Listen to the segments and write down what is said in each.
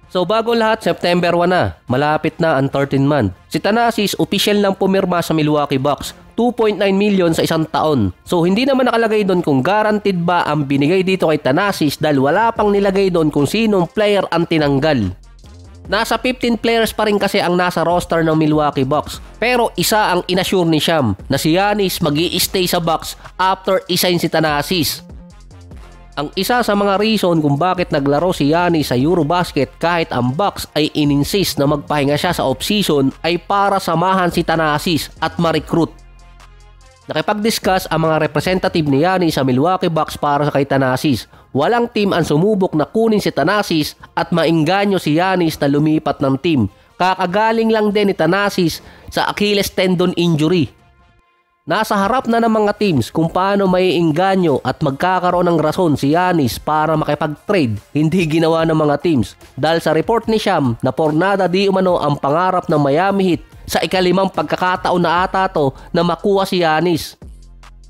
So bago lahat, September 1 na, malapit na ang 13 month. Si Thanasis official nang pumirma sa Milwaukee Bucks, 2.9 million sa isang taon. So hindi naman nakalagay doon kung guaranteed ba ang binigay dito kay Thanasis dahil wala pang nilagay doon kung sinong player ang tinanggal. Nasa 15 players pa rin kasi ang nasa roster ng Milwaukee Bucks. Pero isa ang inassure ni Sham na si Giannis mag-i-stay sa Bucks after isign si Thanasis. Ang isa sa mga reason kung bakit naglaro si Giannis sa Eurobasket kahit ang Bucks ay ininsist na magpahinga siya sa offseason ay para samahan si Thanasis at ma-recruit. Nakipag-discuss ang mga representative ni Giannis sa Milwaukee Bucks para sa kay Thanasis. Walang team ang sumubok na kunin si Thanasis at maingganyo si Giannis na lumipat ng team. Kakagaling lang din ni Thanasis sa Achilles tendon injury. Nasa harap na ng mga teams kung paano maiingganyo at magkakaroon ng rason si Giannis para makipag-trade, hindi ginawa ng mga teams. Dahil sa report ni Sham na pornada di umano ang pangarap ng Miami Heat sa ikalimang pagkakataon na ata to na makuha si Giannis.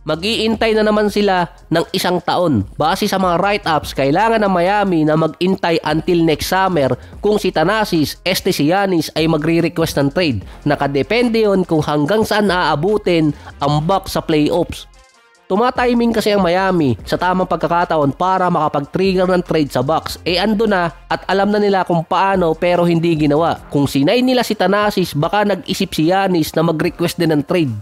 Mag-iintay na naman sila ng isang taon. Base sa mga write-ups, kailangan ng Miami na mag-intay until next summer kung si Thanasis, si Giannis ay magre-request ng trade. Nakadepende yon kung hanggang saan aabutin ang Bucks sa playoffs. Tumatiming kasi ang Miami sa tamang pagkakataon para makapag-trigger ng trade sa Bucks. Ando na at alam na nila kung paano pero hindi ginawa. Kung sinay nila si Thanasis, baka nag-isip si Giannis na mag-request din ng trade.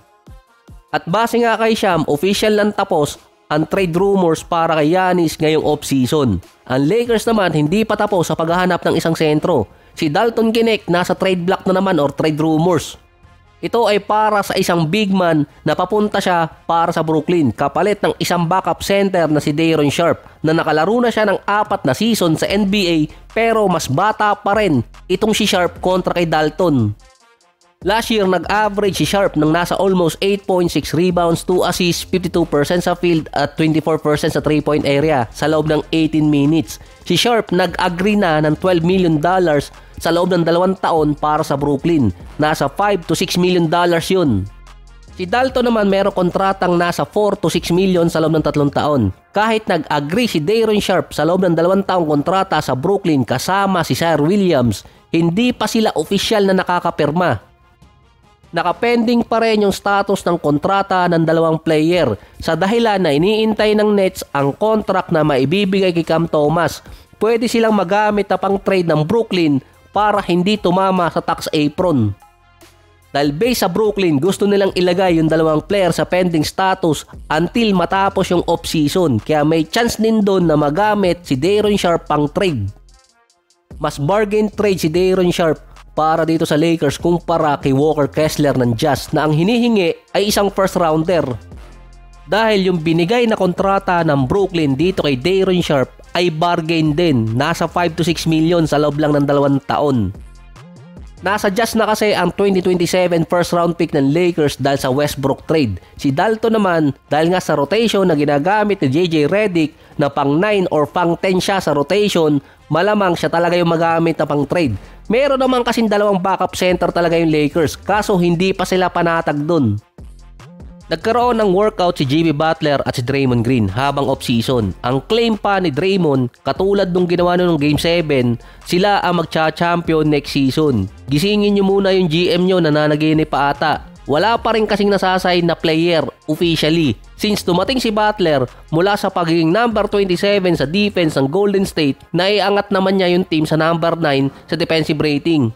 At base nga kay Sham, official lang tapos ang trade rumors para kay Giannis ngayong off-season. Ang Lakers naman hindi pa tapos sa paghahanap ng isang sentro. Si Dalton Knecht nasa trade block na naman or trade rumors. Ito ay para sa isang big man na papunta siya para sa Brooklyn kapalit ng isang backup center na si Day'Ron Sharpe na nakalaro na siya ng 4 na season sa NBA pero mas bata pa rin itong si Sharpe kontra kay Dalton. Last year, nag-average si Sharpe ng nasa almost 8.6 rebounds, 2 assists, 52% sa field at 24% sa 3-point area sa loob ng 18 minutes. Si Sharpe nag-agree na ng $12 million sa loob ng 2 taon para sa Brooklyn. Nasa $5 to $6 million yun. Si Dalton naman merong kontratang nasa 4 to 6 million sa loob ng 3 taon. Kahit nag-agree si Day'Ron Sharpe sa loob ng 2 taong kontrata sa Brooklyn kasama si Sir Williams, hindi pa sila opisyal na nakakapirma. Nakapending pa rin yung status ng kontrata ng 2 player sa dahilan na iniintay ng Nets ang contract na maibibigay kay Cam Thomas. Pwede silang magamit na pang trade ng Brooklyn para hindi tumama sa tax apron. Dahil base sa Brooklyn, gusto nilang ilagay yung 2 player sa pending status until matapos yung off-season. Kaya may chance din doon na magamit si Day'Ron Sharpe pang trade. Mas bargain trade si Day'Ron Sharpe para dito sa Lakers kumpara kay Walker Kessler ng Jazz na ang hinihingi ay isang first rounder. Dahil yung binigay na kontrata ng Brooklyn dito kay Day'Ron Sharpe ay bargain din, nasa 5 to 6 million sa loob lang ng 2 taon. Nasa Jazz na kasi ang 2027 first round pick ng Lakers dahil sa Westbrook trade. Si Dalton naman dahil nga sa rotation na ginagamit ni JJ Redick na pang 9 or pang 10 siya sa rotation, malamang siya talaga yung magamit na pang trade. Meron naman kasing 2 backup center talaga yung Lakers kaso hindi pa sila panatag dun. Nagkaroon ng workout si Jimmy Butler at si Draymond Green habang off-season. Ang claim pa ni Draymond, katulad nung ginawa nung Game 7, sila ang magcha-champion next season. Gisingin nyo muna yung GM nyo na nananaginip pa ata. Wala pa rin kasing nasasign na player officially. Since tumating si Butler mula sa pagiging number 27 sa defense ng Golden State, naiangat naman niya yung team sa number 9 sa defensive rating.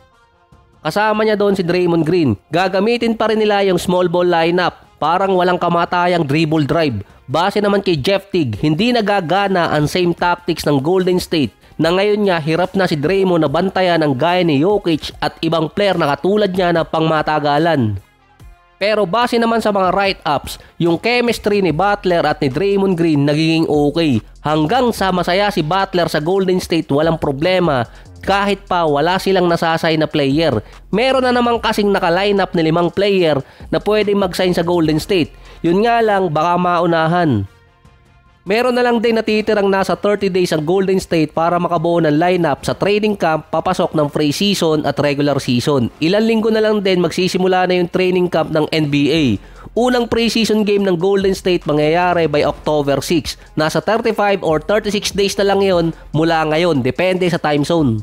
Kasama niya doon si Draymond Green. Gagamitin pa rin nila yung small ball lineup. Parang walang kamatayang dribble drive. Base naman kay Jeff Teague, hindi nagagana ang same tactics ng Golden State na ngayon nga hirap na si Draymond na bantayan ng gaya ni Jokic at ibang player na katulad niya na pangmatagalan. Pero base naman sa mga write-ups, yung chemistry ni Butler at ni Draymond Green nagiging okay. Hanggang sa masaya si Butler sa Golden State, walang problema. Kahit pa wala silang nasasay na player. Meron na naman kasing naka-lineup na 5 player na pwedeng mag-sign sa Golden State. Yun nga lang, baka maunahan. Meron na lang din natitirang nasa 30 days ang Golden State para makabuo ng lineup sa training camp papasok ng pre-season at regular season. Ilang linggo na lang din magsisimula na yung training camp ng NBA. Unang pre-season game ng Golden State mangyayari by October 6. Nasa 35 or 36 days na lang yon mula ngayon, depende sa time zone.